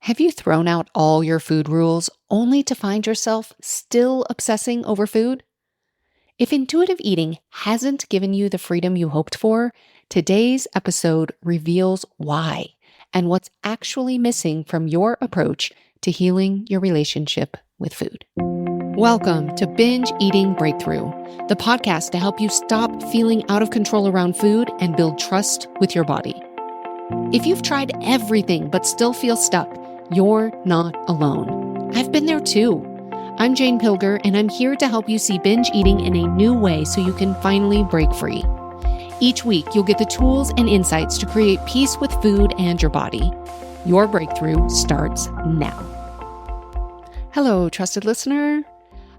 Have you thrown out all your food rules only to find yourself still obsessing over food? If intuitive eating hasn't given you the freedom you hoped for, today's episode reveals why and what's actually missing from your approach to healing your relationship with food. Welcome to Binge Eating Breakthrough, the podcast to help you stop feeling out of control around food and build trust with your body. If you've tried everything but still feel stuck, you're not alone. I've been there too. I'm Jane Pilger, and I'm here to help you see binge eating in a new way so you can finally break free. Each week, you'll get the tools and insights to create peace with food and your body. Your breakthrough starts now. Hello, trusted listener.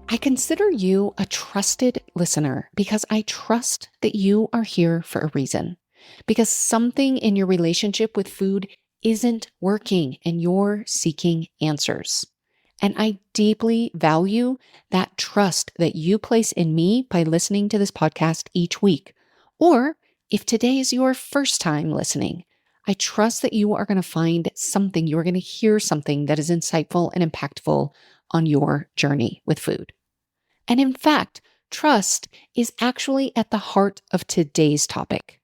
I consider you a trusted listener because I trust that you are here for a reason. Because something in your relationship with food isn't working and you're seeking answers. And I deeply value that trust that you place in me by listening to this podcast each week. Or if today is your first time listening, I trust that you are going to find something, you're going to hear something that is insightful and impactful on your journey with food. And in fact, trust is actually at the heart of today's topic.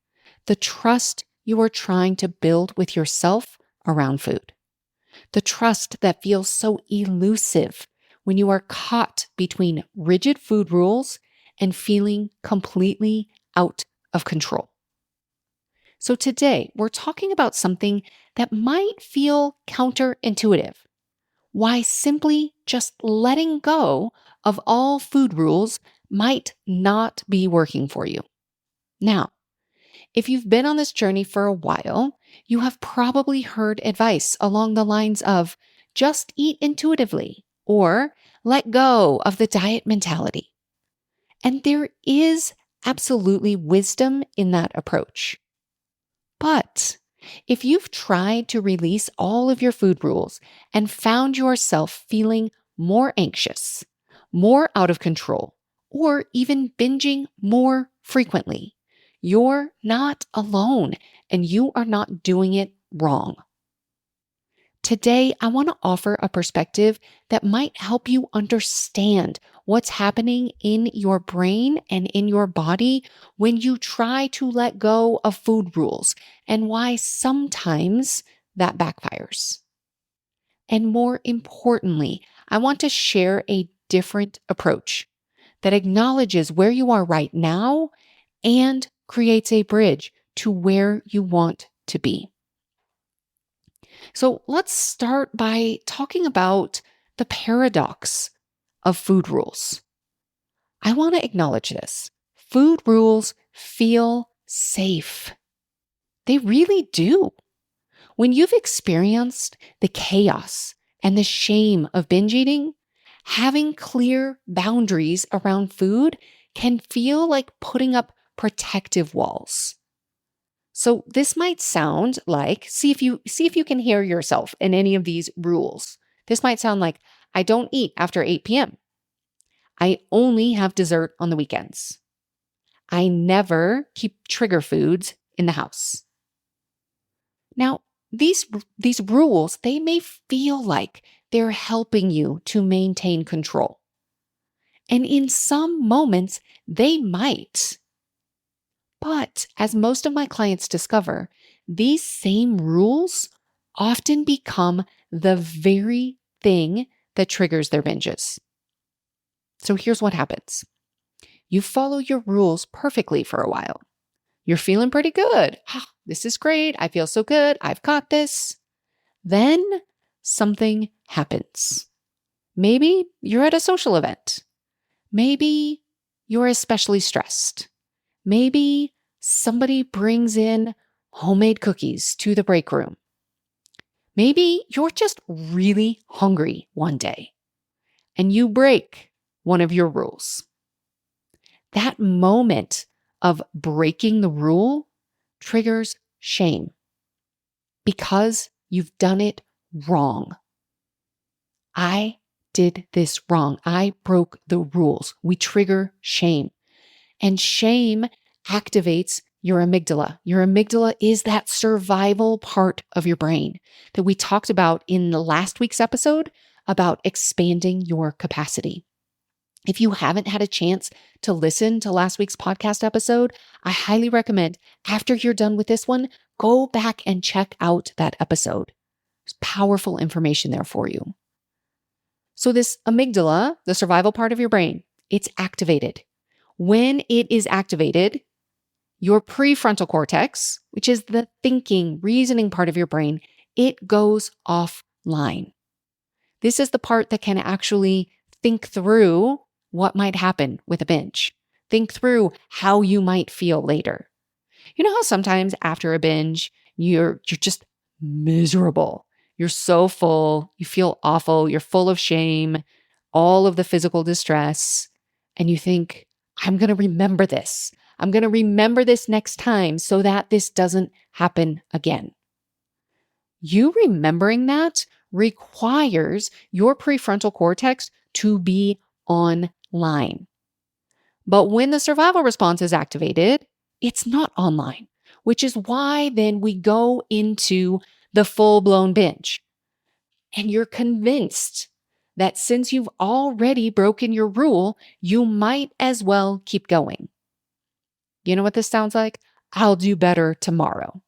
The trust you are trying to build with yourself around food. The trust that feels so elusive when you are caught between rigid food rules and feeling completely out of control. So today, we're talking about something that might feel counterintuitive. Why simply just letting go of all food rules might not be working for you. Now, if you've been on this journey for a while, you have probably heard advice along the lines of just eat intuitively or let go of the diet mentality. And there is absolutely wisdom in that approach. But if you've tried to release all of your food rules and found yourself feeling more anxious, more out of control, or even binging more frequently, you're not alone and you are not doing it wrong. Today, I want to offer a perspective that might help you understand what's happening in your brain and in your body when you try to let go of food rules and why sometimes that backfires. And more importantly, I want to share a different approach that acknowledges where you are right now and creates a bridge to where you want to be. So let's start by talking about the paradox of food rules. I want to acknowledge this. Food rules feel safe. They really do. When you've experienced the chaos and the shame of binge eating, having clear boundaries around food can feel like putting up protective walls. So this might sound like, see if you can hear yourself in any of these rules. This might sound like, I don't eat after 8 p.m. I only have dessert on the weekends. I never keep trigger foods in the house. Now, these rules, they may feel like they're helping you to maintain control. And in some moments, they might. But as most of my clients discover, these same rules often become the very thing that triggers their binges. So here's what happens. You follow your rules perfectly for a while. You're feeling pretty good. This is great. I feel so good. I've got this. Then something happens. Maybe you're at a social event. Maybe you're especially stressed. Maybe somebody brings in homemade cookies to the break room. Maybe you're just really hungry one day and you break one of your rules. That moment of breaking the rule triggers shame because you've done it wrong. I did this wrong. I broke the rules. We trigger shame. And shame activates your amygdala. Your amygdala is that survival part of your brain that we talked about in the last week's episode about expanding your capacity. If you haven't had a chance to listen to last week's podcast episode, I highly recommend after you're done with this one, go back and check out that episode. There's powerful information there for you. So this amygdala, the survival part of your brain, it's activated. When it is activated, your prefrontal cortex, which is the thinking, reasoning part of your brain, it goes offline. This is the part that can actually think through what might happen with a binge. Think through how you might feel later. You know how sometimes after a binge, you're just miserable. You're so full, you feel awful, you're full of shame, all of the physical distress, and you think, I'm going to remember this. I'm going to remember this next time so that this doesn't happen again. You remembering that requires your prefrontal cortex to be online. But when the survival response is activated, it's not online, which is why then we go into the full-blown binge. And you're convinced that since you've already broken your rule, you might as well keep going. You know what this sounds like? I'll do better tomorrow.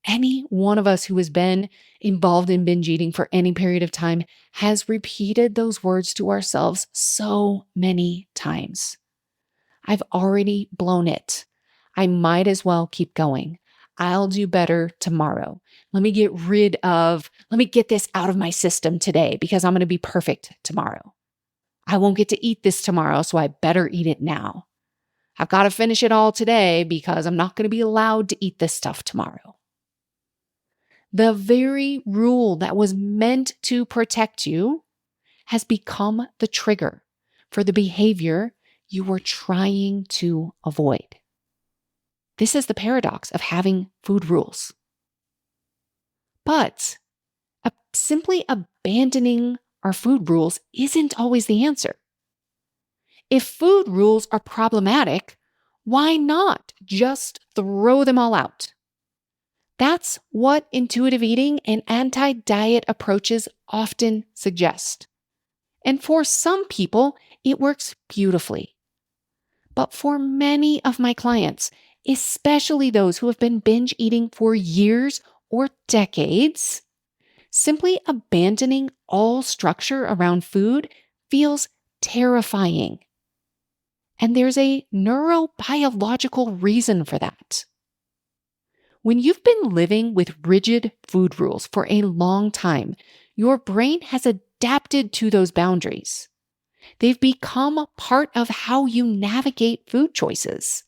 Any one of us who has been involved in binge eating for any period of time has repeated those words to ourselves so many times. I've already blown it. I might as well keep going. I'll do better tomorrow. Let me get this out of my system today because I'm going to be perfect tomorrow. I won't get to eat this tomorrow, so I better eat it now. I've got to finish it all today because I'm not going to be allowed to eat this stuff tomorrow. The very rule that was meant to protect you has become the trigger for the behavior you were trying to avoid. This is the paradox of having food rules. But simply abandoning our food rules isn't always the answer. If food rules are problematic, why not just throw them all out? That's what intuitive eating and anti-diet approaches often suggest. And for some people, it works beautifully. But for many of my clients, especially those who have been binge eating for years or decades, simply abandoning all structure around food feels terrifying. And there's a neurobiological reason for that. When you've been living with rigid food rules for a long time, your brain has adapted to those boundaries. They've become part of how you navigate food choices.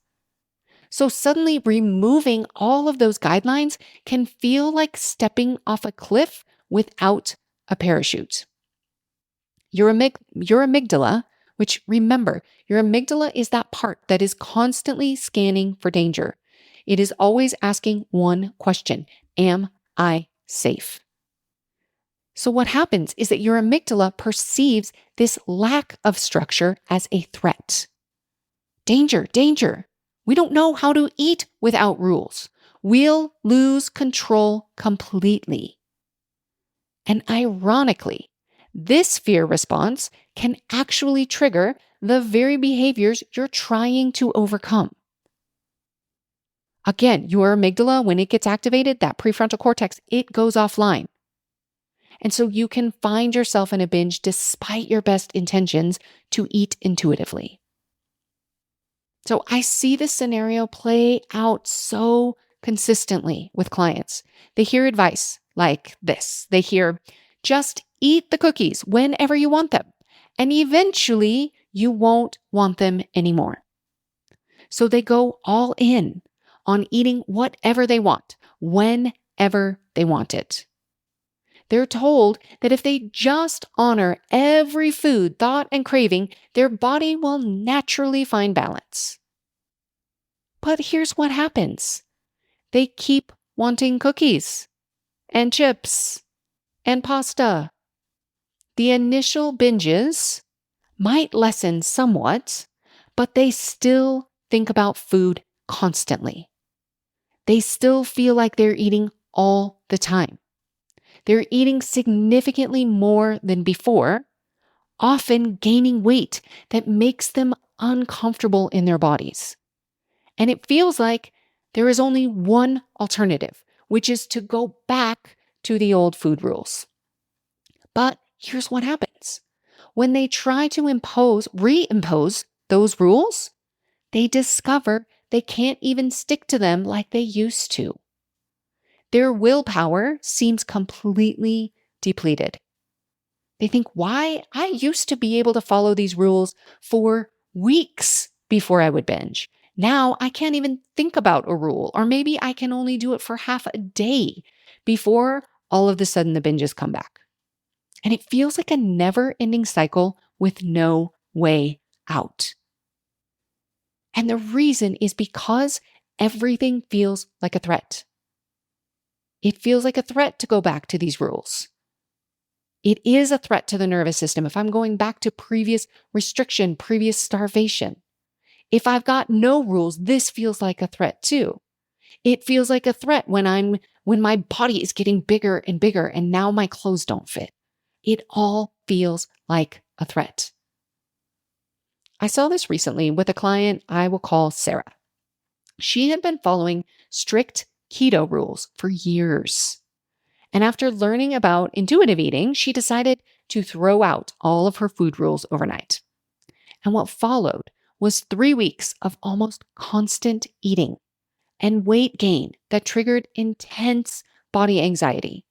So suddenly removing all of those guidelines can feel like stepping off a cliff without a parachute. Your amygdala, which remember, your amygdala is that part that is constantly scanning for danger. It is always asking one question: am I safe? So what happens is that your amygdala perceives this lack of structure as a threat. Danger, danger. We don't know how to eat without rules. We'll lose control completely. And ironically, this fear response can actually trigger the very behaviors you're trying to overcome. Again, your amygdala, when it gets activated, that prefrontal cortex, it goes offline. And so you can find yourself in a binge despite your best intentions to eat intuitively. So I see this scenario play out so consistently with clients. They hear advice like this. They hear, just eat the cookies whenever you want them, and eventually you won't want them anymore. So they go all in on eating whatever they want, whenever they want it. They're told that if they just honor every food, thought, and craving, their body will naturally find balance. But here's what happens. They keep wanting cookies and chips and pasta. The initial binges might lessen somewhat, but they still think about food constantly. They still feel like they're eating all the time. They're eating significantly more than before, often gaining weight that makes them uncomfortable in their bodies. And it feels like there is only one alternative, which is to go back to the old food rules. But here's what happens. When they try to reimpose those rules, they discover they can't even stick to them like they used to. Their willpower seems completely depleted. They think, why? I used to be able to follow these rules for weeks before I would binge. Now I can't even think about a rule, or maybe I can only do it for half a day before all of a sudden the binges come back. And it feels like a never-ending cycle with no way out. And the reason is because everything feels like a threat. It feels like a threat to go back to these rules. It is a threat to the nervous system. If I'm going back to previous restriction, previous starvation, if I've got no rules, this feels like a threat too. It feels like a threat when my body is getting bigger and bigger and now my clothes don't fit. It all feels like a threat. I saw this recently with a client I will call Sarah. She had been following strict keto rules for years. And after learning about intuitive eating, she decided to throw out all of her food rules overnight. And what followed was 3 weeks of almost constant eating and weight gain that triggered intense body anxiety,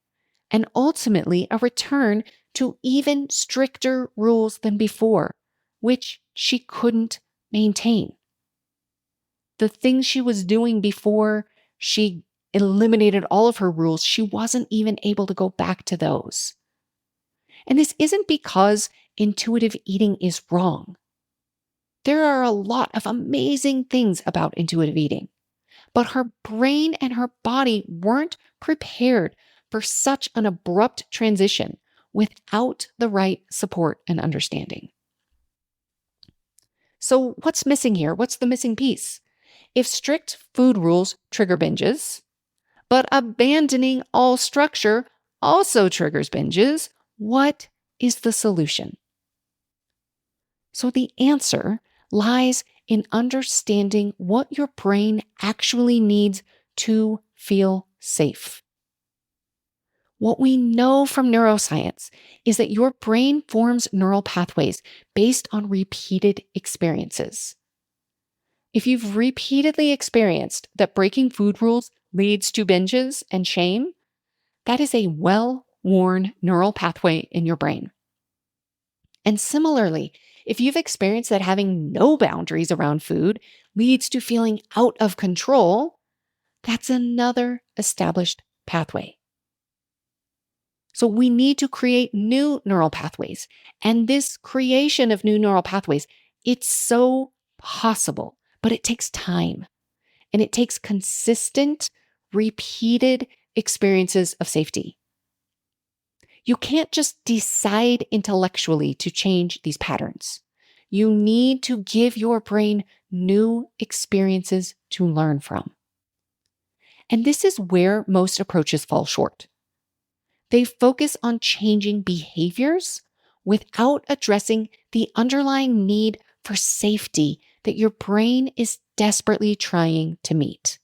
and ultimately a return to even stricter rules than before, which she couldn't maintain. The things she was doing before she eliminated all of her rules, she wasn't even able to go back to those. And this isn't because intuitive eating is wrong. There are a lot of amazing things about intuitive eating, but her brain and her body weren't prepared for such an abrupt transition without the right support and understanding. So what's missing here? What's the missing piece? If strict food rules trigger binges, but abandoning all structure also triggers binges, what is the solution? So the answer lies in understanding what your brain actually needs to feel safe. What we know from neuroscience is that your brain forms neural pathways based on repeated experiences. If you've repeatedly experienced that breaking food rules leads to binges and shame, that is a well-worn neural pathway in your brain. And similarly, if you've experienced that having no boundaries around food leads to feeling out of control, that's another established pathway. So we need to create new neural pathways. And this creation of new neural pathways, it's so possible, but it takes time. And it takes consistent, repeated experiences of safety. You can't just decide intellectually to change these patterns. You need to give your brain new experiences to learn from. And this is where most approaches fall short. They focus on changing behaviors without addressing the underlying need for safety that your brain is desperately trying to meet.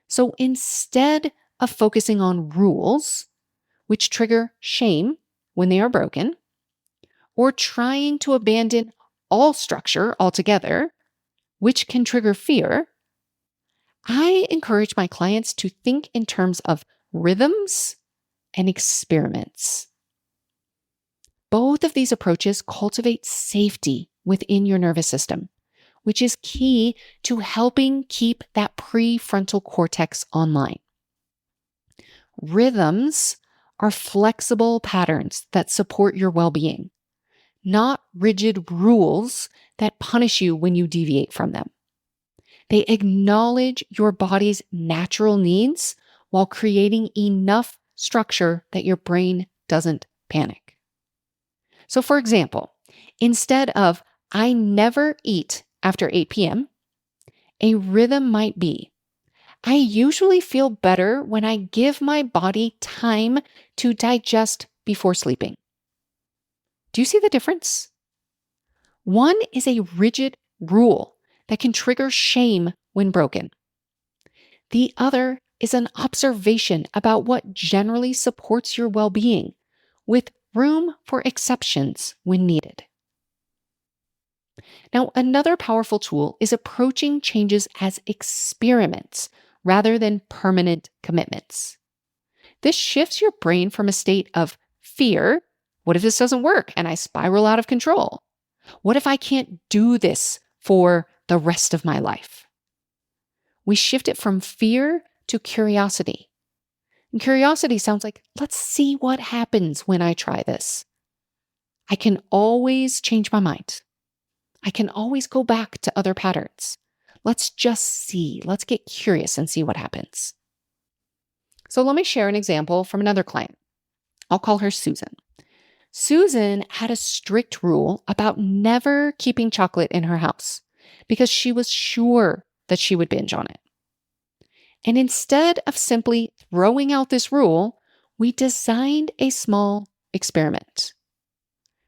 So instead of focusing on rules, which trigger shame when they are broken, or trying to abandon all structure altogether, which can trigger fear, I encourage my clients to think in terms of rhythms and experiments. Both of these approaches cultivate safety within your nervous system, which is key to helping keep that prefrontal cortex online. Rhythms are flexible patterns that support your well-being, not rigid rules that punish you when you deviate from them. They acknowledge your body's natural needs while creating enough structure that your brain doesn't panic. So for example, instead of "I never eat after 8 p.m.," A rhythm might be, I usually feel better when I give my body time to digest before sleeping. Do you see the difference? One is a rigid rule that can trigger shame when broken. The other is an observation about what generally supports your well being, with room for exceptions when needed. Now, another powerful tool is approaching changes as experiments rather than permanent commitments. This shifts your brain from a state of fear. What if this doesn't work and I spiral out of control? What if I can't do this for the rest of my life? We shift it from fear to curiosity. And curiosity sounds like, let's see what happens when I try this. I can always change my mind. I can always go back to other patterns. Let's just see. Let's get curious and see what happens. So let me share an example from another client. I'll call her Susan. Susan had a strict rule about never keeping chocolate in her house because she was sure that she would binge on it. And instead of simply throwing out this rule, we designed a small experiment.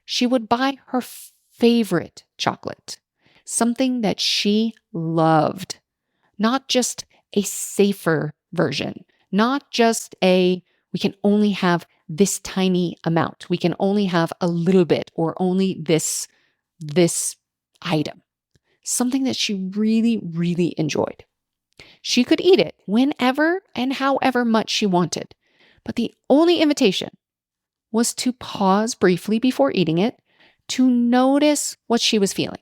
She would buy her favorite chocolate, something that she loved, not just a safer version, not just we can only have this tiny amount. We can only have a little bit or only this item, something that she really, really enjoyed. She could eat it whenever and however much she wanted, but the only invitation was to pause briefly before eating it to notice what she was feeling.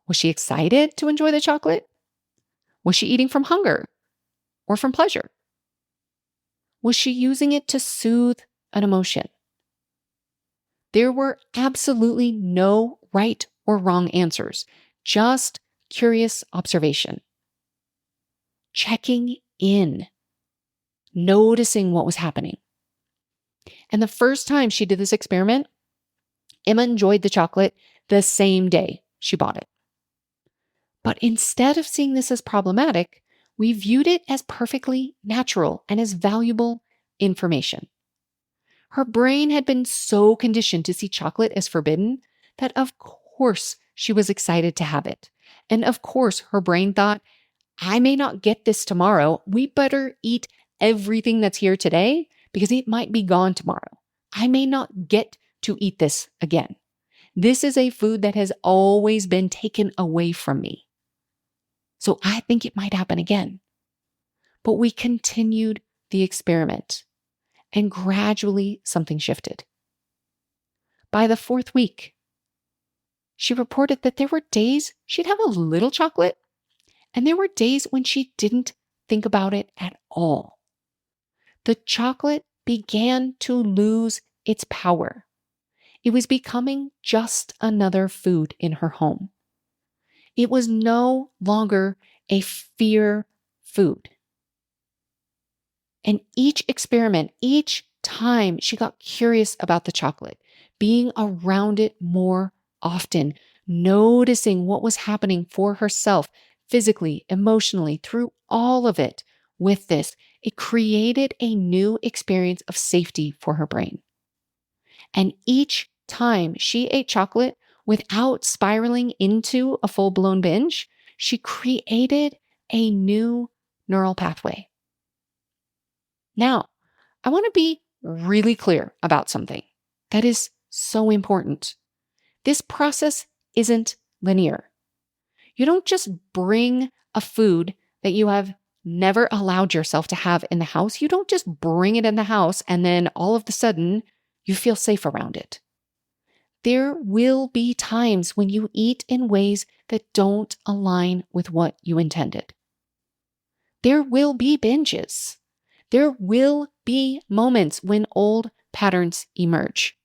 Was she excited to enjoy the chocolate? Was she eating from hunger or from pleasure? Was she using it to soothe an emotion? There were absolutely no right or wrong answers, just curious observation. Checking in, noticing what was happening. And the first time she did this experiment, Emma enjoyed the chocolate the same day she bought it. But instead of seeing this as problematic, we viewed it as perfectly natural and as valuable information. Her brain had been so conditioned to see chocolate as forbidden that of course she was excited to have it. And of course her brain thought, I may not get this tomorrow. We better eat everything that's here today because it might be gone tomorrow. I may not get to eat this again. This is a food that has always been taken away from me. So I think it might happen again. But we continued the experiment and gradually something shifted. By the fourth week, she reported that there were days she'd have a little chocolate and there were days when she didn't think about it at all. The chocolate began to lose its power. It was becoming just another food in her home. It was no longer a fear food. And each experiment, each time she got curious about the chocolate, being around it more often, noticing what was happening for herself, physically, emotionally, through all of it with this, it created a new experience of safety for her brain. And each time she ate chocolate without spiraling into a full-blown binge, she created a new neural pathway. Now, I want to be really clear about something that is so important. This process isn't linear. You don't just bring a food that you have never allowed yourself to have in the house. You don't just bring it in the house and then all of a sudden you feel safe around it. There will be times when you eat in ways that don't align with what you intended. There will be binges. There will be moments when old patterns emerge.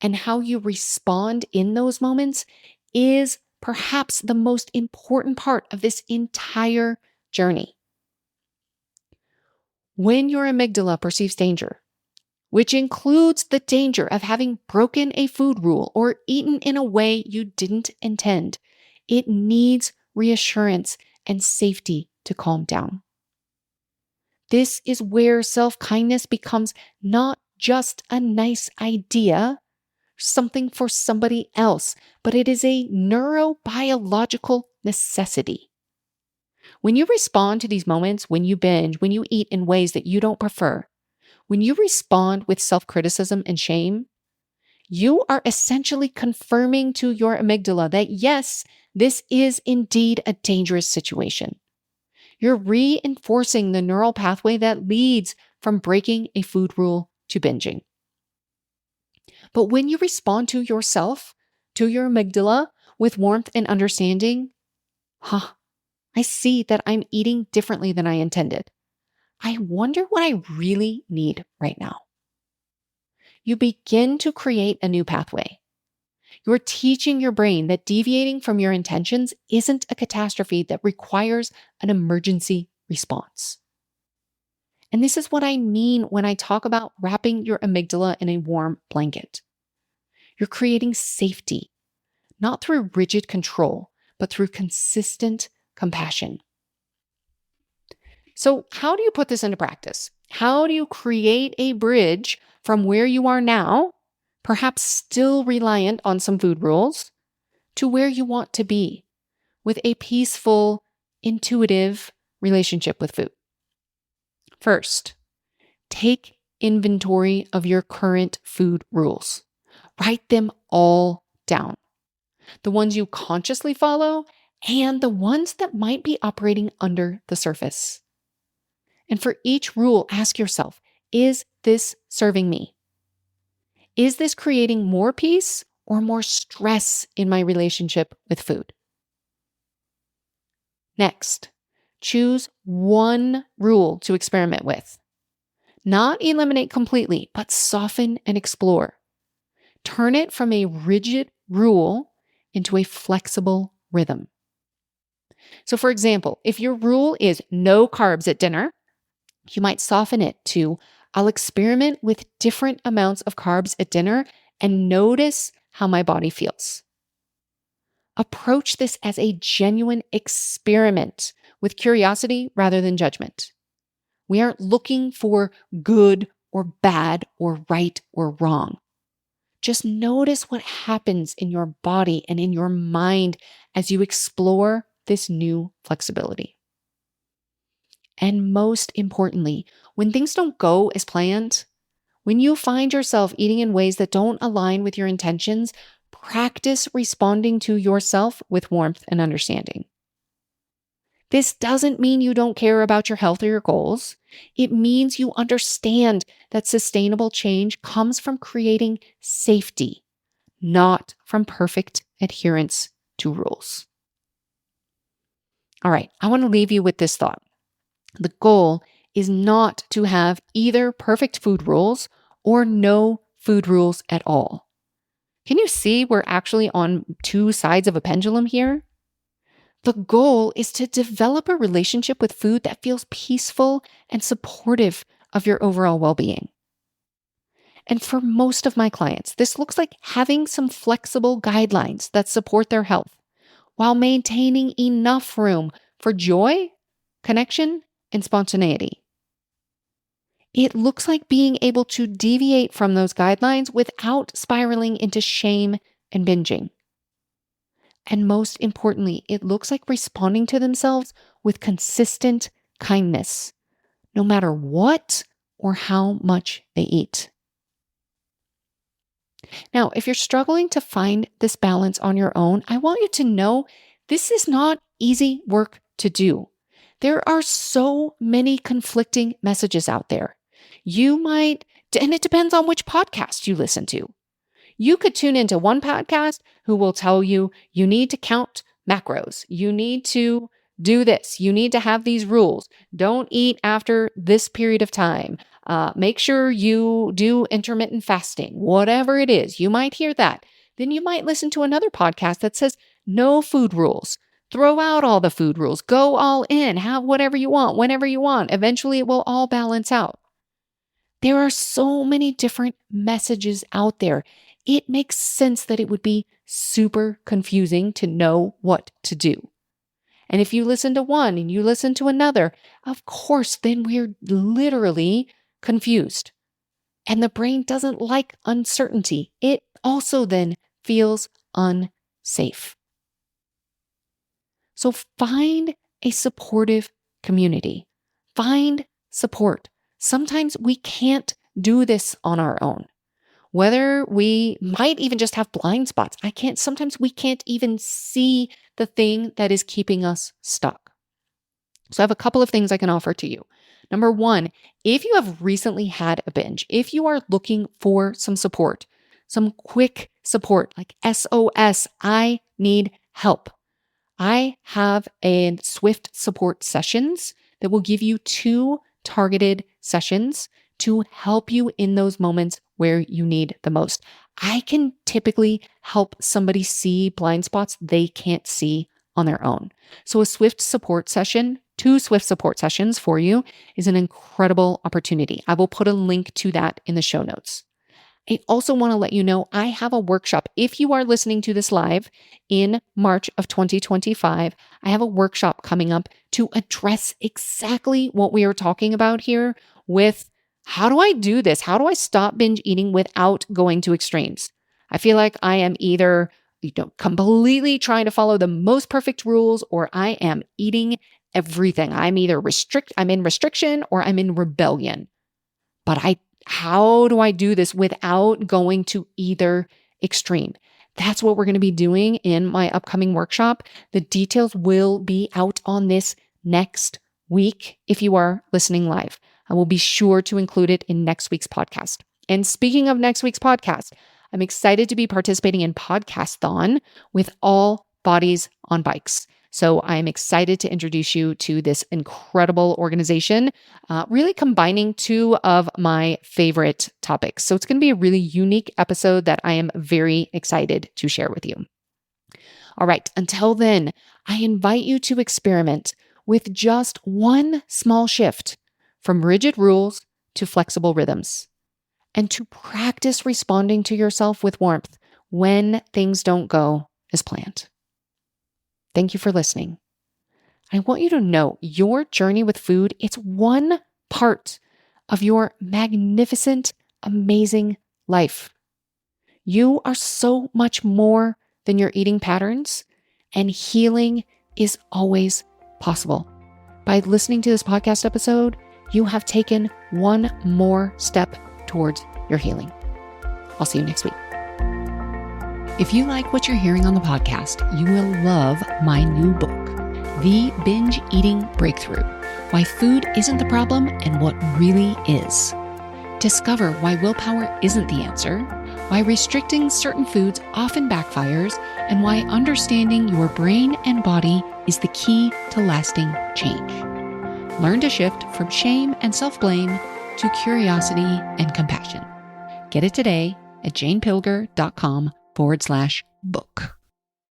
And how you respond in those moments is perhaps the most important part of this entire journey. When your amygdala perceives danger, which includes the danger of having broken a food rule or eaten in a way you didn't intend, it needs reassurance, and safety to calm down. This is where self-kindness becomes not just a nice idea, something for somebody else, but it is a neurobiological necessity. When you respond to these moments, when you binge, when you eat in ways that you don't prefer, when you respond with self-criticism and shame, you are essentially confirming to your amygdala that yes, this is indeed a dangerous situation. You're reinforcing the neural pathway that leads from breaking a food rule to binging. But when you respond to yourself, to your amygdala, with warmth and understanding, I see that I'm eating differently than I intended. I wonder what I really need right now. You begin to create a new pathway. You're teaching your brain that deviating from your intentions isn't a catastrophe that requires an emergency response. And this is what I mean when I talk about wrapping your amygdala in a warm blanket. You're creating safety, not through rigid control, but through consistent compassion. So, how do you put this into practice? How do you create a bridge from where you are now, perhaps still reliant on some food rules, to where you want to be with a peaceful, intuitive relationship with food? First, take inventory of your current food rules. Write them all down. The ones you consciously follow and the ones that might be operating under the surface. And for each rule, ask yourself, is this serving me? Is this creating more peace or more stress in my relationship with food? Next, choose one rule to experiment with. Not eliminate completely, but soften and explore. Turn it from a rigid rule into a flexible rhythm. So for example, if your rule is no carbs at dinner, you might soften it to, I'll experiment with different amounts of carbs at dinner and notice how my body feels. Approach this as a genuine experiment with curiosity rather than judgment. We aren't looking for good or bad or right or wrong. Just notice what happens in your body and in your mind as you explore this new flexibility. And most importantly, when things don't go as planned, when you find yourself eating in ways that don't align with your intentions, practice responding to yourself with warmth and understanding. This doesn't mean you don't care about your health or your goals. It means you understand that sustainable change comes from creating safety, not from perfect adherence to rules. All right, I want to leave you with this thought. The goal is not to have either perfect food rules or no food rules at all. Can you see we're actually on two sides of a pendulum here? The goal is to develop a relationship with food that feels peaceful and supportive of your overall well-being. And for most of my clients, this looks like having some flexible guidelines that support their health while maintaining enough room for joy, connection, and spontaneity. It looks like being able to deviate from those guidelines without spiraling into shame and binging. And most importantly, it looks like responding to themselves with consistent kindness, no matter what or how much they eat. Now, if you're struggling to find this balance on your own, I want you to know this is not easy work to do. There are so many conflicting messages out there. You might, and it depends on which podcast you listen to. You could tune into one podcast who will tell you you need to count macros. You need to do this. You need to have these rules. Don't eat after this period of time. Make sure you do intermittent fasting. Whatever it is, you might hear that. Then you might listen to another podcast that says no food rules. Throw out all the food rules. Go all in. Have whatever you want, whenever you want. Eventually, it will all balance out. There are so many different messages out there. It makes sense that it would be super confusing to know what to do. And if you listen to one and you listen to another, of course, then we're literally confused. And the brain doesn't like uncertainty. It also then feels unsafe. So find a supportive community. Find support. Sometimes we can't do this on our own. Whether we might even just have blind spots. Sometimes we can't even see the thing that is keeping us stuck. So I have a couple of things I can offer to you. Number one, if you have recently had a binge, if you are looking for some support, some quick support like SOS, I need help. I have a Swift support sessions that will give you 2 targeted sessions to help you in those moments where you need the most. I can typically help somebody see blind spots they can't see on their own. So a Swift support session, 2 Swift support sessions for you is an incredible opportunity. I will put a link to that in the show notes. I also want to let you know I have a workshop. If you are listening to this live in March of 2025, I have a workshop coming up to address exactly what we are talking about here with how do I do this? How do I stop binge eating without going to extremes? I feel like I am either completely trying to follow the most perfect rules or I am eating everything. I'm in restriction or I'm in rebellion. But how do I do this without going to either extreme? That's what we're going to be doing in my upcoming workshop. The details will be out on this next week if you are listening live. I will be sure to include it in next week's podcast. And speaking of next week's podcast, I'm excited to be participating in Podcast-thon with All Bodies on Bikes. So I'm excited to introduce you to this incredible organization, really combining 2 of my favorite topics. So it's going to be a really unique episode that I am very excited to share with you. All right, until then, I invite you to experiment with just one small shift from rigid rules to flexible rhythms, and to practice responding to yourself with warmth when things don't go as planned. Thank you for listening. I want you to know your journey with food, it's one part of your magnificent, amazing life. You are so much more than your eating patterns, and healing is always possible. By listening to this podcast episode, you have taken one more step towards your healing. I'll see you next week. If you like what you're hearing on the podcast, you will love my new book, The Binge Eating Breakthrough: Why Food Isn't the Problem and What Really Is. Discover why willpower isn't the answer, why restricting certain foods often backfires, and why understanding your brain and body is the key to lasting change. Learn to shift from shame and self-blame to curiosity and compassion. Get it today at janepilger.com/book.